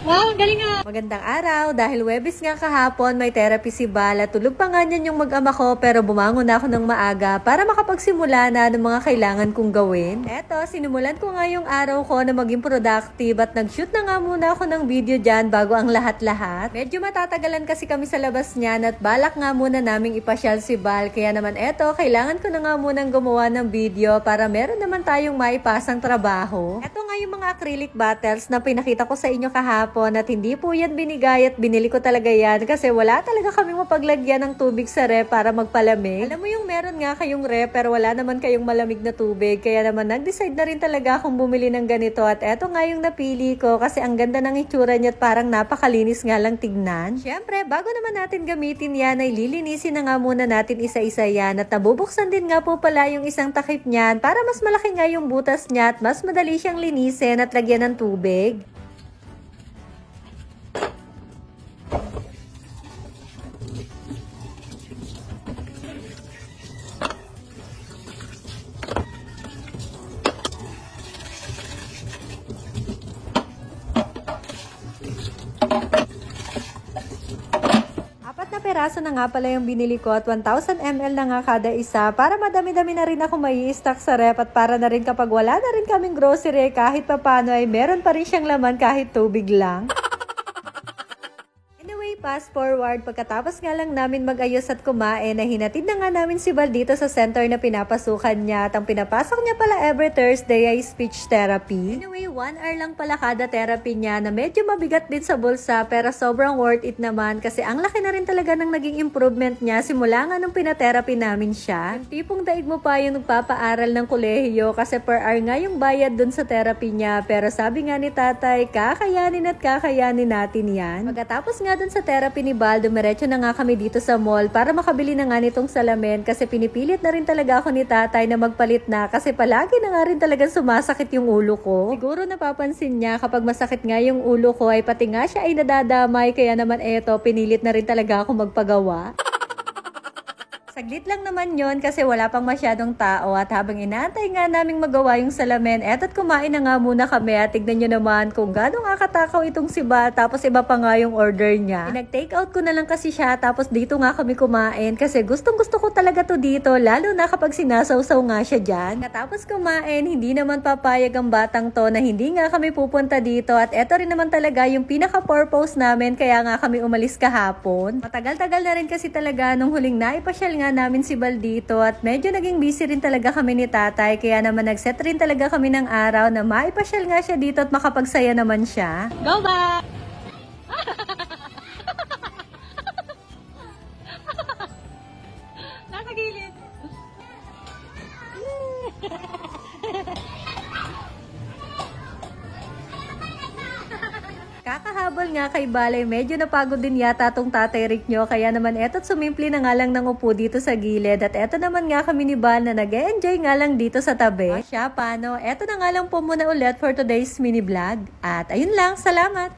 Wow, ang galing nga! Magandang araw, dahil Webis nga kahapon, may therapy si Bal at tulog pa nga niyan yung mag-ama ko pero bumangon na ako ng maaga para makapagsimula na ng mga kailangan kong gawin. Eto, sinimulan ko nga yung araw ko na maging productive at nag-shoot na nga muna ako ng video dyan bago ang lahat-lahat. Medyo matatagalan kasi kami sa labas niyan at balak nga muna naming ipasyal si Bal, kaya naman eto, kailangan ko na nga munang gumawa ng video para meron naman tayong maipasang trabaho. Eto nga yung mga acrylic bottles na pinakita ko sa inyo kahapon at hindi po yan binigay at binili ko talaga yan kasi wala talaga kaming mapaglagyan ng tubig sa ref para magpalamig. Alam mo yung meron nga kayong ref pero wala naman kayong malamig na tubig, kaya naman nag-decide na rin talaga akong bumili ng ganito at eto nga yung napili ko kasi ang ganda ng itsura niya at parang napakalinis nga lang tignan. Syempre, bago naman natin gamitin yan ay lilinisin na nga muna natin isa-isa yan at nabubuksan din nga po pala yung isang takip niyan para mas malaki nga yung butas niya at mas madali siyang linisin at lagyan ng tubig. Peraso na nga pala yung binili ko at 1,000 ml na nga kada isa para madami-dami na rin ako mai-stock sa rep at para na rin kapag wala na rin kaming grocery kahit papano ay meron pa rin siyang laman kahit tubig lang. Fast forward, pagkatapos nga lang namin mag-ayos at kumain, na hinatid na nga namin si Bal dito sa center na pinapasukan niya at ang pinapasok niya pala every Thursday ay speech therapy. Anyway, 1 hour lang pala kada therapy niya na medyo mabigat din sa bulsa pero sobrang worth it naman kasi ang laki na rin talaga ng naging improvement niya simula nga nung pinatherapy namin siya. Yung tipong daig mo pa yung nagpapaaral ng kolehiyo kasi per hour nga yung bayad dun sa therapy niya pero sabi nga ni tatay, kakayanin at kakayanin natin yan. Pagkatapos nga dun sa therapy ni Bal, dumiretso na nga kami dito sa mall para makabili na nga nitong salamin kasi pinipilit na rin talaga ako ni tatay na magpalit na kasi palagi na nga rin talagang sumasakit yung ulo ko. Siguro napapansin niya kapag masakit nga yung ulo ko ay pati nga siya ay nadadamay kaya naman eto, pinilit na rin talaga ako magpagawa. Saglit lang naman yon kasi wala pang masyadong tao at habang inaantay nga naming magawa yung salamin, eto't kumain na nga muna kami at tignan nyo naman kung gano'ng kakatakaw itong si Bal tapos iba pa nga yung order niya. Pinag-take out ko na lang kasi siya tapos dito nga kami kumain kasi gustong gusto ko talaga to dito lalo na kapag sinasawsaw nga siya dyan. Katapos kumain, hindi naman papayag ang batang to na hindi nga kami pupunta dito at eto rin naman talaga yung pinaka-purpose namin kaya nga kami umalis kahapon. Matagal-tagal na rin kasi talaga nung huling naipasyal nga namin si Bal dito at medyo naging busy rin talaga kami ni tatay kaya naman nag-set rin talaga kami ng araw na maipasyal nga siya dito at makapagsaya naman siya. Go back! Nasa gilid! Kakahabol nga kay Balay, medyo napagod din yata tong tatay Rick nyo, kaya naman eto't sumimpli na nga lang ng upo dito sa gilid at eto naman nga kami ni Bal na nag-e-enjoy nga lang dito sa tabi. O siya, paano? Eto na nga lang po muna ulit for today's mini vlog at ayun lang, salamat!